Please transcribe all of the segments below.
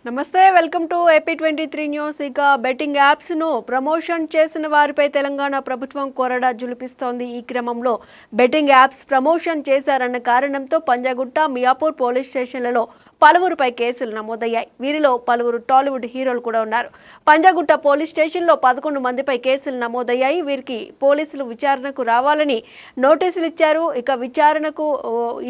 నమస్తే, welcome to AP23 news. ఇక betting apps ను ప్రమోషన్ చేసిన వారిపై తెలంగాణ ప్రభుత్వం కొరడా జులిపిస్తోంది. ఈ క్రమంలో బెట్టింగ్ యాప్స్ ప్రమోషన్ చేశారన్న కారణంతో పంజాగుట్ట, మియాపూర్ పోలీస్ స్టేషన్లలో పలువురుపై కేసులు నమోదయ్యాయి. వీరిలో పలువురు టాలీవుడ్ హీరోలు కూడా ఉన్నారు. పంజాగుట్ట పోలీస్ స్టేషన్లో 11 మందిపై కేసులు నమోదయ్యాయి. వీరికి పోలీసులు విచారణకు రావాలని నోటీసులు ఇచ్చారు. ఇక విచారణకు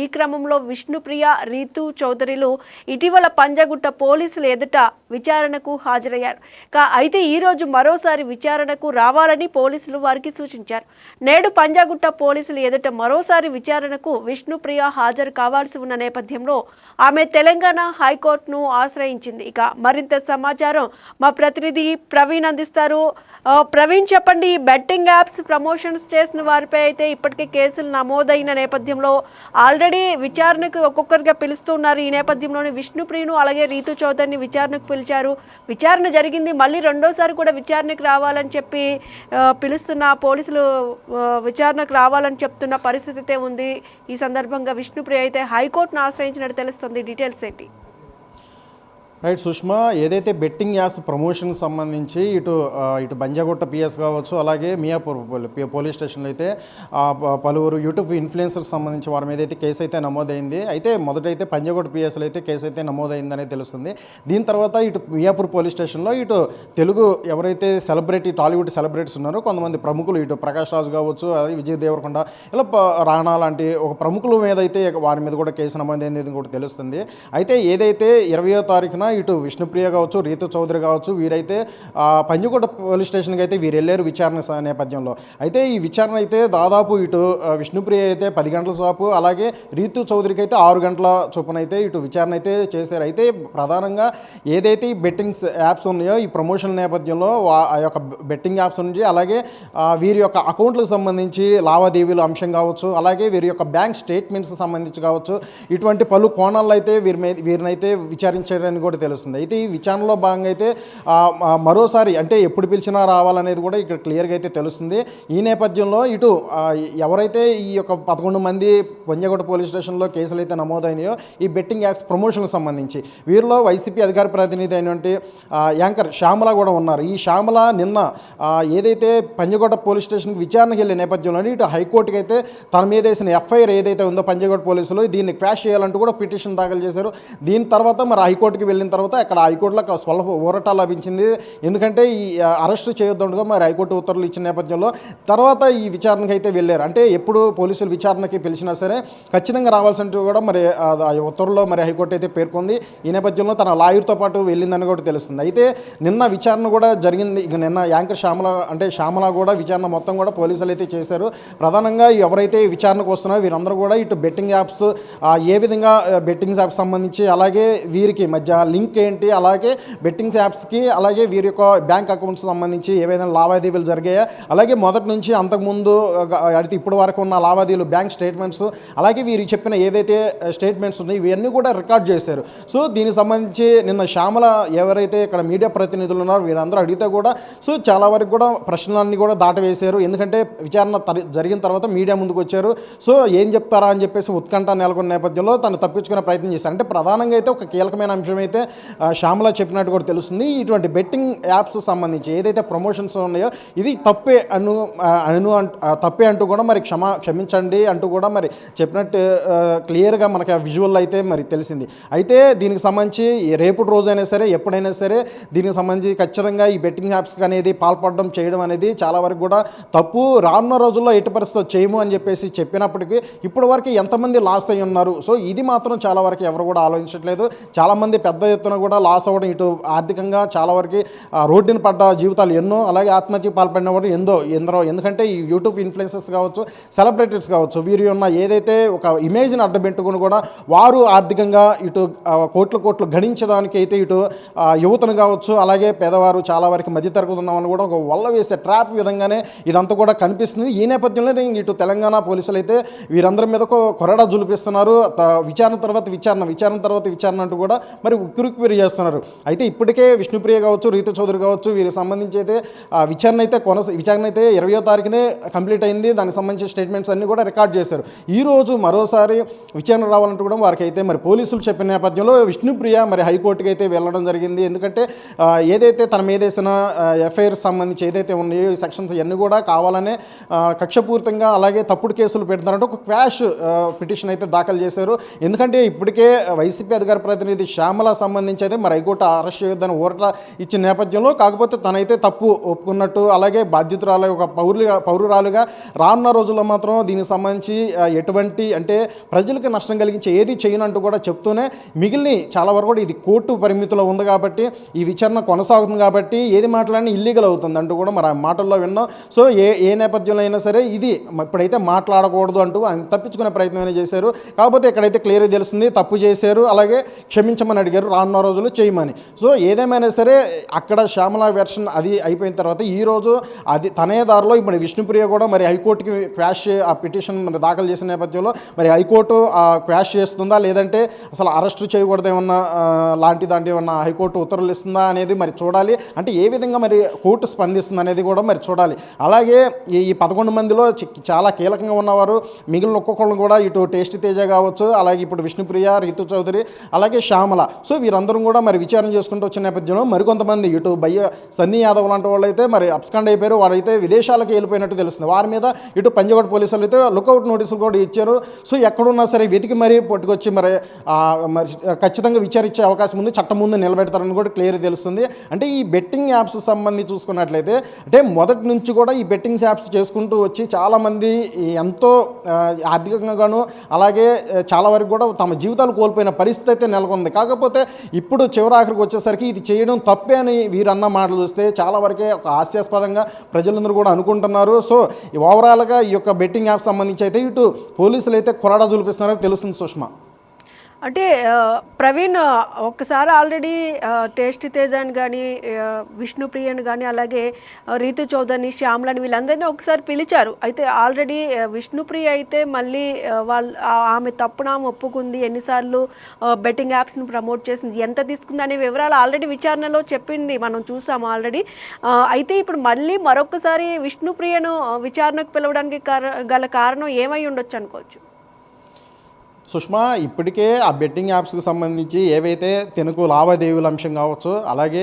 ఈ క్రమంలో విష్ణుప్రియ, రీతు చౌదరిలు ఇటీవల పంజాగుట్ట పోలీసులు ఎదుట విచారణకు హాజరయ్యారు. అయితే ఈ రోజు మరోసారి విచారణకు రావాలని పోలీసులు వారికి సూచించారు. నేడు పంజాగుట్ట పోలీసులు ఎదుట మరోసారి విచారణకు విష్ణుప్రియ హాజరు కావాల్సి ఉన్న నేపథ్యంలో ఆమె తెలంగాణ హైకోర్టును ఆశ్రయించింది. ఇక మరింత సమాచారం మా ప్రతినిధి ప్రవీణ్ అందిస్తారు. ప్రవీణ్, చెప్పండి. బెట్టింగ్ యాప్స్ ప్రమోషన్స్ చేసిన వారిపై అయితే ఇప్పటికే కేసులు నమోదైన నేపథ్యంలో ఆల్రెడీ విచారణకు ఒక్కొక్కరిగా పిలుస్తున్నారు. ఈ నేపథ్యంలోనే విష్ణుప్రియను అలాగే రీతు చౌదరిని విచారణకు పిలిచారు. విచారణ జరిగింది, మళ్ళీ రెండోసారి కూడా విచారణకు రావాలని చెప్పి పిలుస్తున్న పోలీసులు విచారణకు రావాలని చెప్తున్న పరిస్థితి అయితే ఉంది. ఈ సందర్భంగా విష్ణుప్రియ అయితే హైకోర్టును ఆశ్రయించినట్టు తెలుస్తుంది. డీటెయిల్స్ ఏంటి? రైట్ సుష్మా, ఏదైతే బెట్టింగ్ యాప్స్ ప్రమోషన్కి సంబంధించి ఇటు బంజాగుట్ట పిఎస్ కావచ్చు, అలాగే మియాపూర్ పోలీస్ స్టేషన్లో అయితే పలువురు యూట్యూబ్ ఇన్ఫ్లుయెన్సర్స్ సంబంధించి వారి మీద అయితే కేసు అయితే నమోదైంది. అయితే మొదటైతే పంజాగుట్ట పిఎస్లో అయితే కేసు అయితే నమోదైందనే తెలుస్తుంది. దీని తర్వాత ఇటు మియాపూర్ పోలీస్ స్టేషన్లో ఇటు తెలుగు ఎవరైతే టాలీవుడ్ సెలబ్రిటీస్ ఉన్నారో కొంతమంది ప్రముఖులు, ఇటు ప్రకాష్ రాజ్ కావచ్చు, విజయ్ దేవరకొండ, ఇలా రాణా లాంటి ఒక ప్రముఖుల మీద అయితే వారి మీద కూడా కేసు నమోదైంది కూడా తెలుస్తుంది. అయితే ఏదైతే 20వ తారీఖున ఇటు విష్ణుప్రియ కావచ్చు, రీతు చౌదరి కావచ్చు, వీరైతే పంజాగుట్ట పోలీస్ స్టేషన్కి అయితే వీరు వెళ్ళారు విచారణ నేపథ్యంలో. అయితే ఈ విచారణ అయితే దాదాపు ఇటు విష్ణుప్రియ అయితే 10 గంటల సేపు, అలాగే రీతు చౌదరికి అయితే 6 గంటల చొప్పున అయితే ఇటు విచారణ అయితే చేశారు. అయితే ప్రధానంగా ఏదైతే ఈ బెట్టింగ్స్ యాప్స్ ఉన్నాయో ఈ ప్రమోషన్ నేపథ్యంలో ఆ యొక్క బెట్టింగ్ యాప్స్ నుంచి, అలాగే వీరి యొక్క అకౌంట్లకు సంబంధించి లావాదేవీల అంశం కావచ్చు, అలాగే వీరి యొక్క బ్యాంక్ స్టేట్మెంట్స్ సంబంధించి కావచ్చు, ఇటువంటి పలు కోణాల్లో అయితే వీరినైతే విచారించారని కూడా తెలుస్తుంది. అయితే ఈ విచారణలో భాగంగా అయితే మరోసారి అంటే ఎప్పుడు పిలిచినా రావాలనేది కూడా ఇక్కడ క్లియర్గా అయితే తెలుస్తుంది. ఈ నేపథ్యంలో ఇటు ఎవరైతే ఈ యొక్క 11 మంది పంజాగుట్ట పోలీస్ స్టేషన్లో కేసులు అయితే నమోదైనాయో ఈ బెట్టింగ్ యాప్స్ ప్రమోషన్కి సంబంధించి వీరిలో వైసీపీ అధికార ప్రతినిధి అయినటువంటి యాంకర్ శ్యామల కూడా ఉన్నారు. ఈ శ్యామల నిన్న ఏదైతే పంజాగుట్ట పోలీస్ స్టేషన్కి విచారణకు వెళ్ళే నేపథ్యంలో ఇటు హైకోర్టుకి అయితే తన మీద వేసిన ఎఫ్ఐఆర్ ఏదైతే ఉందో పంజాగుట్ట పోలీసులు దీన్ని క్వాష్ చేయాలంటూ కూడా పిటిషన్ దాఖలు చేశారు. దీని తర్వాత మరి హైకోర్టుకి వెళ్ళిన తర్వాత అక్కడ హైకోర్టులో స్వల్ప ఊరట లభించింది. ఎందుకంటే ఈ అరెస్టు చేయొద్దండుగా మరి హైకోర్టు ఉత్తర్వులు ఇచ్చిన నేపథ్యంలో తర్వాత ఈ విచారణకు అయితే వెళ్ళారు. అంటే ఎప్పుడు పోలీసులు విచారణకి పిలిచినా సరే ఖచ్చితంగా రావాల్సినట్టు కూడా మరి ఉత్తర్వుల్లో మరి హైకోర్టు అయితే పేర్కొంది. ఈ నేపథ్యంలో తన లాయర్తో పాటు వెళ్ళిందని కూడా తెలుస్తుంది. అయితే నిన్న విచారణ కూడా జరిగింది. ఇక నిన్న యాంకర్ శ్యామల కూడా విచారణ మొత్తం కూడా పోలీసులు అయితే చేశారు. ప్రధానంగా ఎవరైతే విచారణకు వస్తున్నారో వీరందరూ కూడా ఇటు బెట్టింగ్ యాప్స్ ఏ విధంగా బెట్టింగ్ యాప్స్ సంబంధించి, అలాగే వీరికి మధ్య లింక్ ఏంటి, అలాగే బెట్టింగ్ యాప్స్కి అలాగే వీరి యొక్క బ్యాంక్ అకౌంట్స్ సంబంధించి ఏవైనా లావాదేవీలు జరిగాయా, అలాగే మొదటి నుంచి అంతకుముందు అయితే ఇప్పటి వరకు ఉన్న లావాదేవీలు బ్యాంక్ స్టేట్మెంట్స్, అలాగే వీరు చెప్పిన ఏవైతే స్టేట్మెంట్స్ ఉన్నాయో ఇవన్నీ కూడా రికార్డ్ చేశారు. సో దీనికి సంబంధించి నిన్న శ్యామల ఎవరైతే ఇక్కడ మీడియా ప్రతినిధులు ఉన్నారో వీరందరూ అడిగితే కూడా చాలా వరకు కూడా ప్రశ్నలన్నీ కూడా దాటవేశారు. ఎందుకంటే విచారణ జరిగిన తర్వాత మీడియా ముందుకు వచ్చారు. సో ఏం చెప్తారా అని చెప్పేసి ఉత్కంఠ నెలకొన్న నేపథ్యంలో తను తప్పించుకునే ప్రయత్నం చేశారు. అంటే ప్రధానంగా అయితే ఒక కీలకమైన అంశం అయితే శ్యామల చెప్పినట్టు కూడా తెలుస్తుంది. ఇటువంటి బెట్టింగ్ యాప్స్ సంబంధించి ఏదైతే ప్రమోషన్స్ ఉన్నాయో ఇది తప్పే అంటూ కూడా మరి క్షమించండి అంటూ కూడా మరి చెప్పినట్టు క్లియర్గా మనకి ఆ విజువల్ అయితే మరి తెలిసింది. అయితే దీనికి సంబంధించి రేపటి రోజైనా సరే ఎప్పుడైనా సరే దీనికి సంబంధించి ఖచ్చితంగా ఈ బెట్టింగ్ యాప్స్కి అనేది పాల్పడడం చేయడం అనేది చాలా వరకు కూడా తప్పు. రానున్న రోజుల్లో ఎట్టి పరిస్థితుల్లో చేయము అని చెప్పేసి చెప్పినప్పటికీ ఇప్పటి వరకు ఎంతమంది లాస్ అయి ఉన్నారు. సో ఇది మాత్రం చాలా వరకు ఎవరు కూడా ఆలోచించట్లేదు. చాలామంది పెద్ద ఎత్తున కూడా లాస్ అవ్వడం, ఇటు ఆర్థికంగా చాలా వరకు రోడ్డున పడ్డ జీవితాలు ఎన్నో, అలాగే ఆత్మహత్య పాల్పడిన వారు ఎందరో. ఎందుకంటే ఈ యూట్యూబ్ ఇన్ఫ్లుయెన్సర్స్ కావచ్చు, సెలబ్రిటీస్ కావచ్చు, వీరి ఉన్న ఏదైతే ఒక ఇమేజ్ని అడ్డబెట్టుకుని కూడా వారు ఆర్థికంగా ఇటు కోట్లు గణించడానికి అయితే ఇటు యువతను కావచ్చు, అలాగే పేదవారు చాలా వరకు మధ్యతరగతి ఉన్న వాళ్ళు కూడా ఒక వల్ల వేసే ట్రాప్ విధంగానే ఇదంతా కూడా కనిపిస్తుంది. ఈ నేపథ్యంలో ఇటు తెలంగాణ పోలీసులు అయితే వీరందరి మీద కొరడా జులిపిస్తున్నారు. విచారణ తర్వాత విచారణ అంటూ కూడా మరి ఎంక్వైరీ చేస్తున్నారు. అయితే ఇప్పటికే విష్ణుప్రియ కావచ్చు, రీతు చౌదరి కావచ్చు, వీరికి సంబంధించి అయితే విచారణ అయితే 20వ తారీఖునే కంప్లీట్ అయింది. దానికి సంబంధించిన స్టేట్మెంట్స్ అన్నీ కూడా రికార్డ్ చేశారు. ఈరోజు మరోసారి విచారణ రావాలంటూ కూడా వారికి అయితే మరి పోలీసులు చెప్పిన నేపథ్యంలో విష్ణుప్రియ మరి హైకోర్టుకి అయితే వెళ్ళడం జరిగింది. ఎందుకంటే ఏదైతే తన మీద వేసిన ఎఫ్ఐఆర్ సంబంధించి ఏదైతే ఉన్నాయో ఈ సెక్షన్స్ ఇవన్నీ కూడా కావాలనే కక్షపూరితంగా అలాగే తప్పుడు కేసులు పెడుతున్నారంటే ఒక క్వాష్ పిటిషన్ అయితే దాఖలు చేశారు. ఎందుకంటే ఇప్పటికే వైసీపీ అధికార ప్రతినిధి శ్యామల సంబంధించి అయితే మరి హైకోర్టు అరెస్ట్ చేయొద్దని ఊరట ఇచ్చిన నేపథ్యంలో కాకపోతే తనైతే తప్పు ఒప్పుకున్నట్టు అలాగే బాధ్యతరాలు ఒక పౌరురాలుగా రానున్న రోజుల్లో మాత్రం దీనికి సంబంధించి ఎటువంటి అంటే ప్రజలకు నష్టం కలిగించే ఏది చేయనంటూ కూడా చెప్తూనే మిగిలిన చాలా వరకు కూడా ఇది కోర్టు పరిమితిలో ఉంది కాబట్టి ఈ విచారణ కొనసాగుతుంది కాబట్టి ఏది మాట్లాడినా ఇల్లీగల్ అవుతుంది అంటూ కూడా మరి ఆ మాటల్లో విన్నాం. సో ఏ నేపథ్యంలో అయినా సరే ఇది ఇప్పుడైతే మాట్లాడకూడదు అంటూ తప్పించుకునే ప్రయత్నం చేశారు. కాకపోతే ఇక్కడైతే క్లియర్గా తెలుస్తుంది తప్పు చేశారు, అలాగే క్షమించమని అడిగారు రానున్న రోజులు చేయమని. సో ఏదేమైనా సరే అక్కడ శ్యామల వెర్షన్ అది అయిపోయిన తర్వాత ఈరోజు అది తనే దారిలో ఇప్పుడు విష్ణుప్రియ కూడా మరి హైకోర్టుకి క్వాష్ ఆ పిటిషన్ మరి దాఖలు చేసిన నేపథ్యంలో మరి హైకోర్టు క్వాష్ చేస్తుందా లేదంటే అసలు అరెస్టు చేయకూడదు ఏమన్నా దాంట్లో ఏమన్నా హైకోర్టు ఉత్తర్వులు ఇస్తుందా అనేది మరి చూడాలి. అంటే ఏ విధంగా మరి కోర్టు స్పందిస్తుంది అనేది కూడా మరి చూడాలి. అలాగే ఈ 11 మందిలో చాలా కీలకంగా ఉన్నవారు మిగిలిన ఒక్కొక్కళ్ళు కూడా ఇటు టేస్టీ తేజ కావచ్చు, అలాగే ఇప్పుడు విష్ణుప్రియ, రీతు చౌదరి, అలాగే శ్యామల. సో వీరందరూ కూడా మరి విచారణ చేసుకుంటూ వచ్చిన నేపథ్యంలో మరికొంతమంది ఇటు సన్నీ యాదవ్ లాంటి వాళ్ళు అయితే మరి అబ్స్కాండ్ అయిపోయారు. వారైతే విదేశాలకు వెళ్ళిపోయినట్టు తెలుస్తుంది. వారి మీద ఇటు పంజాగుట్ట పోలీసులు అయితే లుకౌట్ నోటీసులు కూడా ఇచ్చారు. సో ఎక్కడున్నా సరే వెతికి మరీ పట్టుకొచ్చి మరి ఖచ్చితంగా విచారించే అవకాశం ఉంది, చట్టం ముందు నిలబెడతారని కూడా క్లియర్ తెలుస్తుంది. అంటే ఈ బెట్టింగ్ యాప్స్ సంబంధించి చూసుకున్నట్లయితే అంటే మొదటి నుంచి కూడా ఈ బెట్టింగ్ యాప్స్ చేసుకుంటూ వచ్చి చాలామంది ఎంతో ఆర్థికంగాను అలాగే చాలా వరకు కూడా తమ జీవితాలు కోల్పోయిన పరిస్థితి అయితే నెలకొంది. కాకపోతే ఇప్పుడు చివరాఖరికి వచ్చేసరికి ఇది చేయడం తప్పే అని వీరన్న మాటలు చూస్తే చాలా వరకే ఒక హాస్యాస్పదంగా ప్రజలందరూ కూడా అనుకుంటున్నారు. సో ఓవరాల్గా ఈ యొక్క బెట్టింగ్ యాప్ సంబంధించి అయితే ఇటు పోలీసులు అయితే కొరడా చూపిస్తున్నారని తెలుస్తుంది సుష్మా. అంటే ప్రవీణ్ ఒక్కసారి ఆల్రెడీ టేస్టీ తేజాని కానీ విష్ణుప్రియని కానీ అలాగే రీతు చౌదరిని శ్యామలని వీళ్ళందరినీ ఒకసారి పిలిచారు. అయితే ఆల్రెడీ విష్ణుప్రియ అయితే మళ్ళీ ఆమె తప్పున ఆమె ఒప్పుకుంది, ఎన్నిసార్లు బెట్టింగ్ యాప్స్ని ప్రమోట్ చేసింది, ఎంత తీసుకుంది అనే వివరాలు ఆల్రెడీ విచారణలో చెప్పింది, మనం చూసాము ఆల్రెడీ. అయితే ఇప్పుడు మళ్ళీ మరొకసారి విష్ణుప్రియను విచారణకు పిలవడానికి గల కారణం ఏమై ఉండొచ్చు అనుకోవచ్చు? సుష్మా, ఇప్పటికే ఆ బెట్టింగ్ యాప్స్కి సంబంధించి ఏవైతే తెనుకు లావాదేవీల అంశం కావచ్చు, అలాగే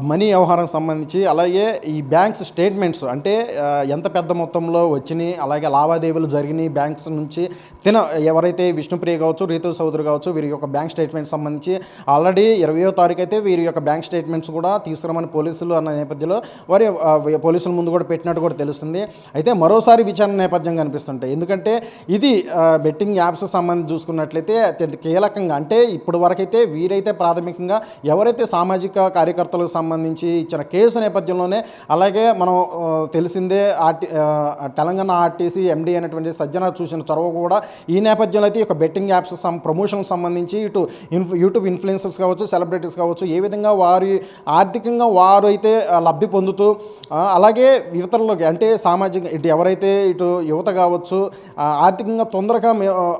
మనీ వ్యవహారం సంబంధించి, అలాగే ఈ బ్యాంక్స్ స్టేట్మెంట్స్ అంటే ఎంత పెద్ద మొత్తంలో వచ్చినాయి, అలాగే లావాదేవీలు జరిగినాయి బ్యాంక్స్ నుంచి ఎవరైతే విష్ణుప్రియ కావచ్చు, రీతు చౌదరి కావచ్చు, వీరి యొక్క బ్యాంక్ స్టేట్మెంట్స్ సంబంధించి ఆల్రెడీ 20వ తారీఖు అయితే వీరి యొక్క బ్యాంక్ స్టేట్మెంట్స్ కూడా తీసుకురామని పోలీసులు అన్న నేపథ్యంలో వారి పోలీసుల ముందు కూడా పెట్టినట్టు కూడా తెలుస్తుంది. అయితే మరోసారి విచారణ నేపథ్యం కనిపిస్తుంటాయి. ఎందుకంటే ఇది బెట్టింగ్ యాప్స్ సంబంధించి చూసుకున్నట్లయితే అత్యంత కీలకంగా అంటే ఇప్పుడు వరకైతే వీరైతే ప్రాథమికంగా ఎవరైతే సామాజిక కార్యకర్తలకు సంబంధించి ఇచ్చిన కేసు నేపథ్యంలోనే, అలాగే మనం తెలిసిందే తెలంగాణ ఆర్టీసీ ఎండి అయినటువంటి సజ్జన చూసిన చొరవ కూడా ఈ నేపథ్యంలో అయితే ఈ యొక్క బెట్టింగ్ యాప్స్ ప్రమోషన్కి సంబంధించి ఇటు యూట్యూబ్ ఇన్ఫ్లుయెన్సర్స్ కావచ్చు, సెలబ్రిటీస్ కావచ్చు, ఏ విధంగా వారి ఆర్థికంగా వారు అయితే లబ్ధి పొందుతూ అలాగే ఇతరులకి అంటే సామాజిక ఇటు ఎవరైతే ఇటు యువత కావచ్చు ఆర్థికంగా తొందరగా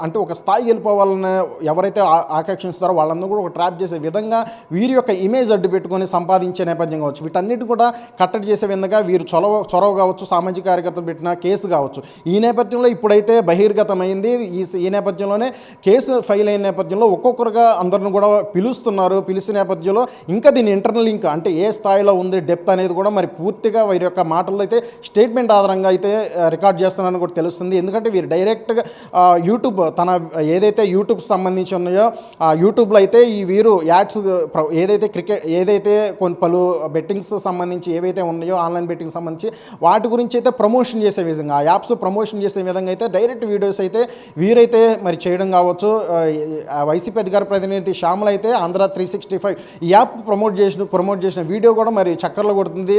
అంటే ఒక స్థాయి వెళ్ళిపోవాలని ఎవరైతే ఆకాంక్షిస్తారో వాళ్ళందరూ కూడా ఒక ట్రాప్ చేసే విధంగా వీరి యొక్క ఇమేజ్ అడ్డు పెట్టుకొని సంపాదించే నేపథ్యం కావచ్చు, వీటన్నిటి కూడా కట్టడి చేసే విధంగా వీరు చొరవ కావచ్చు, సామాజిక కార్యకర్తలు పెట్టిన కేసు కావచ్చు. ఈ నేపథ్యంలో ఇప్పుడైతే బహిర్గతమైంది. ఈ నేపథ్యంలోనే కేసు ఫైల్ అయిన నేపథ్యంలో ఒక్కొక్కరుగా అందరిని కూడా పిలుస్తున్నారు. పిలిచిన నేపథ్యంలో ఇంకా దీని ఇంటర్నల్ లింక్ అంటే ఏ స్థాయిలో ఉంది డెప్త్ అనేది కూడా మరి పూర్తిగా వీరి యొక్క మాటల్లో అయితే స్టేట్మెంట్ ఆధారంగా అయితే రికార్డ్ చేస్తున్నారని కూడా తెలుస్తుంది. ఎందుకంటే వీరు డైరెక్ట్గా యూట్యూబ్ తన ఏదైతే యూట్యూబ్ సంబంధించి ఉన్నాయో ఆ యూట్యూబ్లో అయితే ఈ వీరు యాడ్స్ ఏదైతే కొన్ని పలు బెట్టింగ్స్ సంబంధించి ఏవైతే ఉన్నాయో ఆన్లైన్ బెట్టింగ్ సంబంధించి వాటి గురించి అయితే ప్రమోషన్ చేసే విధంగా ఆ యాప్స్ ప్రమోషన్ చేసే విధంగా అయితే డైరెక్ట్ వీడియోస్ అయితే వీరైతే మరి చేయడం కావచ్చు. వైసీపీ అధికార ప్రతినిధి శ్యామల అయితే ఆంధ్ర 365 ఈ యాప్ ప్రమోట్ చేసిన వీడియో కూడా మరి చక్కర్లు కొడుతుంది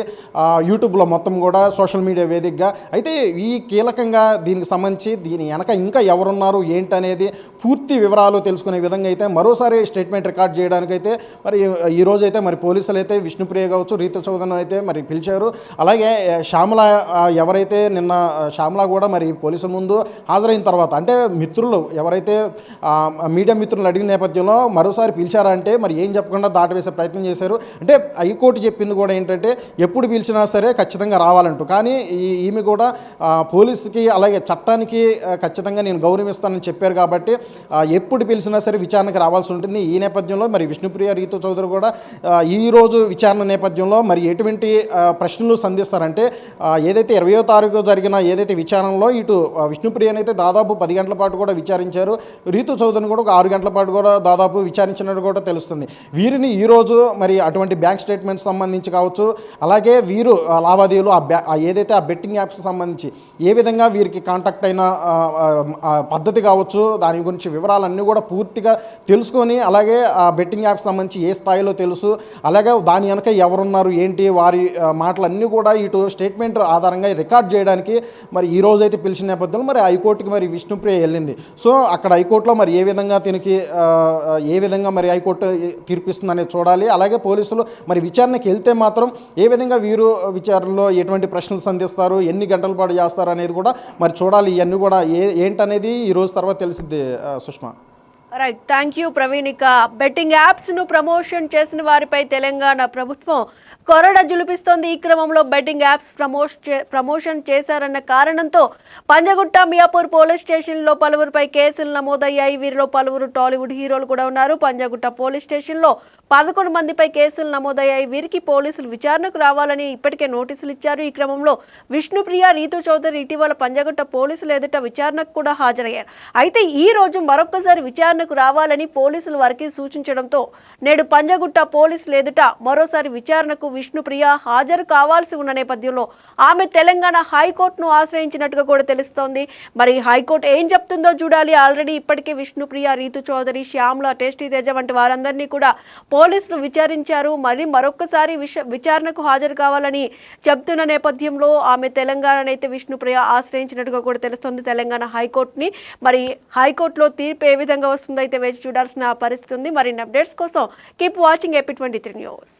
యూట్యూబ్లో మొత్తం కూడా సోషల్ మీడియా వేదికగా. అయితే ఈ కీలకంగా దీనికి సంబంధించి దీని వెనక ఇంకా ఎవరున్నారు ఏంటి అనేది పూర్తి వివరాలు తెలుసుకునే విధంగా అయితే మరోసారి స్టేట్మెంట్ రికార్డ్ చేయడానికైతే మరి ఈరోజు అయితే మరి పోలీసులు అయితే విష్ణుప్రియ కావచ్చు, రీతు చౌదరిని అయితే మరి పిలిచారు. అలాగే శ్యామల ఎవరైతే నిన్న శ్యామల కూడా మరి పోలీసుల ముందు హాజరైన తర్వాత అంటే మిత్రులు ఎవరైతే మీడియా మిత్రులు అడిగిన నేపథ్యంలో మరోసారి పిలిచారా అంటే మరి ఏం చెప్పకుండా దాటవేసే ప్రయత్నం చేశారు. అంటే హైకోర్టు చెప్పింది కూడా ఏంటంటే ఎప్పుడు పిలిచినా సరే ఖచ్చితంగా రావాలంటూ, కానీ ఈమె కూడా పోలీసుకి అలాగే చట్టానికి ఖచ్చితంగా నేను గౌరవిస్తానని చెప్పారు కాబట్టి ఎప్పుడు పిలిచినా సరే విచారణకు రావాల్సి ఉంటుంది. ఈ నేపథ్యంలో మరి విష్ణుప్రియ, రీతు చౌదరి కూడా ఈరోజు విచారణ నేపథ్యంలో మరి ఎటువంటి ప్రశ్నలు సంధిస్తారంటే ఏదైతే 20వ తారీఖు జరిగిన ఏదైతే విచారణలో ఇటు విష్ణుప్రియనైతే దాదాపు 10 గంటల పాటు కూడా విచారించారు, రీతు చౌదరిని కూడా ఒక 6 గంటల పాటు కూడా దాదాపు విచారించినట్టు కూడా తెలుస్తుంది. వీరిని ఈరోజు మరి అటువంటి బ్యాంక్ స్టేట్మెంట్స్ సంబంధించి కావచ్చు, అలాగే వీరు లావాదేవీలు ఏదైతే ఆ బెట్టింగ్ యాప్స్ సంబంధించి ఏ విధంగా వీరికి కాంటాక్ట్ అయిన పద్ధతి కావచ్చు, దాని గురించి వివరాలన్నీ కూడా పూర్తిగా తెలుసుకొని, అలాగే ఆ బెట్టింగ్ యాప్స్ సంబంధించి ఏ స్థాయిలో తెలుసు, అలాగే దాని వెనక ఎవరున్నారు ఏంటి వారి మాటలన్నీ కూడా ఇటు స్టేట్మెంట్ ఆధారంగా రికార్డ్ చేయడానికి మరి ఈ రోజు అయితే పిలిచిన నేపథ్యంలో మరి హైకోర్టుకి మరి విష్ణుప్రియ వెళ్ళింది. సో అక్కడ హైకోర్టులో మరి ఏ విధంగా మరి హైకోర్టు తీర్పిస్తుందనేది చూడాలి. అలాగే పోలీసులు మరి విచారణకి వెళ్తే మాత్రం ఏ విధంగా వీరు విచారణలో ఎటువంటి ప్రశ్నలు సంధిస్తారు, ఎన్ని గంటల పాటు చేస్తారు అనేది కూడా మరి చూడాలి. ఇవన్నీ కూడా ఏంటనేది ఈ రోజు తర్వాత తెలిసిద్ది Sushma. Right, thank you Praveen. ఇక బెట్టింగ్ యాప్స్ను ప్రమోషన్ చేసిన వారిపై తెలంగాణ ప్రభుత్వం కొరడ జులిపిస్తోంది. ఈ క్రమంలో బెట్టింగ్ యాప్స్ ప్రమోషన్ చేశారన్న కారణంతో పంజగుట్ట, మియాపూర్ పోలీస్ స్టేషన్లో పలువురిపై కేసులు నమోదయ్యాయి. వీరిలో పలువురు టాలీవుడ్ హీరోలు కూడా ఉన్నారు. పంజగుట్ట పోలీస్ స్టేషన్లో 11 మందిపై కేసులు నమోదయ్యాయి. వీరికి పోలీసులు విచారణకు రావాలని ఇప్పటికే నోటీసులు ఇచ్చారు. ఈ క్రమంలో విష్ణుప్రియ, రీతు చౌదరి ఇటీవల పంజగుట్ట పోలీసులు ఎదుట విచారణకు కూడా హాజరయ్యారు. అయితే ఈ రోజు మరొకసారి విచారణకు రావాలని పోలీసులు వారికి సూచించడంతో నేడు పంజగుట్ట పోలీసులు ఎదుట మరోసారి విచారణకు విష్ణుప్రియ హాజరు కావాల్సి ఉన్న నేపథ్యంలో ఆమె తెలంగాణ హైకోర్టును ఆశ్రయించినట్టుగా కూడా తెలుస్తోంది. మరి హైకోర్టు ఏం చెప్తుందో చూడాలి. ఆల్రెడీ ఇప్పటికే విష్ణుప్రియ, రీతు చౌదరి, శ్యామల, టేస్టీ తేజ వంటి వారందరినీ కూడా పోలీసులు విచారించారు. మరి మరొకసారి విచారణకు హాజరు కావాలని చెప్తున్న నేపథ్యంలో ఆమె తెలంగాణనైతే విష్ణుప్రియ ఆశ్రయించినట్టుగా కూడా తెలుస్తోంది, తెలంగాణ హైకోర్టుని. మరి హైకోర్టులో తీర్పు ఏ విధంగా వస్తుందో అయితే వేచి చూడాల్సిన పరిస్థితి ఉంది. మరిన్ని అప్డేట్స్ కోసం కీప్ వాచింగ్ AP23 న్యూస్.